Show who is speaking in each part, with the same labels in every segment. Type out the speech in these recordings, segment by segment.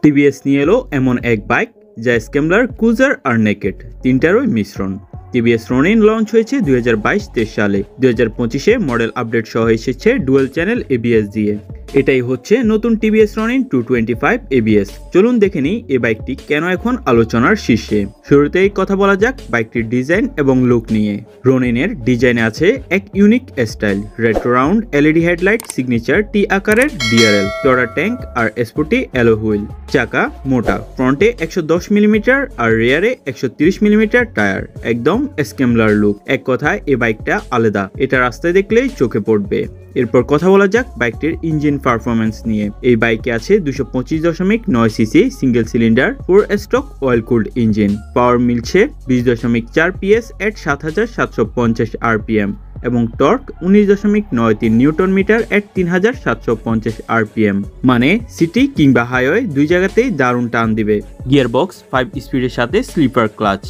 Speaker 1: TVS নিয়ে এলো এমন এক বাইক যা স্ক্যাম্বলার, ক্রুজার আর নেকেড তিনটারই মিশ্রণ। টিভিএস রনিন লঞ্চ হয়েছে 2022-23 সালে। 2025-এ মডেল আপডেট সহ এসেছে ডুয়েল চ্যানেল এবিএস দিয়ে। এটাই হচ্ছে নতুন টিভিএস রনিন 225 এবিএস। চলুন দেখে নিই এই বাইকটি কেন এখন আলোচনার শীর্ষে। শুরুতেই কথা বলা যাক বাইকটির ডিজাইন এবং লুক নিয়ে। রনিনের ডিজাইনে আছে এক unique style, retro round LED headlight, signature T আকারের ডিআরএল, চড়া ট্যাঙ্ক আর স্পোর্টি অ্যালো হুইল। চাকা মোটা, ফ্রন্টে 110 মিলিমিটার আর রিয়ারে 130 মিলিমিটার টায়ার, একদম স্ক্যাম্বলার লুক। এক কথায় এই বাইকটা আলাদা, এটা রাস্তায় দেখলেই চোখে পড়বে। এরপর কথা বলা যাক বাইকটির ইঞ্জিন পারফরমেন্স নিয়ে। এই বাইকে আছে 225.9 CC single cylinder 4 stroke oil cooled engine. Power মিলছে 20.4 পিএস এট 7750 আরপিএম এবং torque 19.93 newton metre at 3750 RPM. মানে সিটি কিংবা হাইওয়ে দুই জায়গাতেই দারুণ টান দিবে। গিয়ার বক্স 5 স্পিডের সাথে স্লিপার ক্লাচ,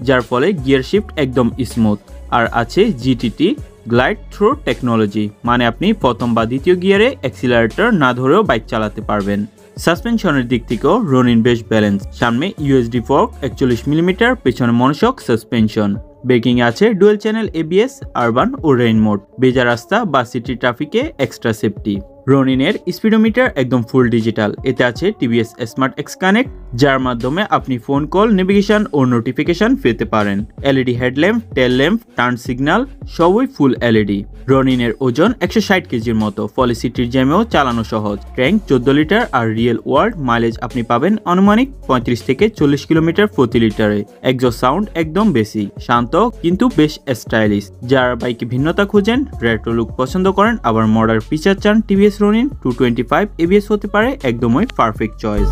Speaker 1: যার ফলে গিয়ার শিফট একদম স্মুথ। আর আছে জিটিটি গ্লাইড থ্রো টেকনোলজি, মানে আপনি প্রথম বা দ্বিতীয় গিয়ারে অ্যাক্সিলারেটর না ধরেও বাইক চালাতে পারবেন। সাসপেনশনের দিক থেকেও রনিন বেশ ব্যালেন্স। সামনে ইউএসডি ফোর্ক 41 মিলিমিটার, পেছনে মনোশক সাসপেনশন। ব্রেকিং আছে ডুয়েল চ্যানেল এবিএস, আরবান ও রেইন মোড, ভেজা রাস্তা বা সিটি ট্রাফিকে এক্সট্রা সেফটি। রনিনের স্পিডোমিটার একদম ফুল ডিজিটাল। এতে আছে টিভিএস স্মার্ট এক্স কানেক্ট, যার মাধ্যমে আপনি ফোন কল, নেভিগেশন ও নোটিফিকেশন পেতে পারেন। এলইডি হেডল্যাম্প, টেল ল্যাম্প, টার্ন সিগন্যাল সবই ফুল এলইডি। রনিনের ওজন 160 কেজির মতো, ফলে সিটির জ্যামেও চালানো সহজ। ট্যাঙ্ক 14 লিটার আর রিয়েল ওয়ার্ল্ড মাইলেজ আপনি পাবেন আনুমানিক 35 থেকে 40 কিলোমিটার প্রতি লিটারে। এক্সস্ট সাউন্ড একদম বেশি, শান্ত কিন্তু বেশ স্টাইলিশ। যারা বাইকে ভিন্নতা খুঁজেন, রেট্রো লুক পছন্দ করেন, আবার মডার্ন ফিচার চান, টিভিএস রনিন 225 এবিএস হতে পারে একদমই পারফেক্ট চয়েস।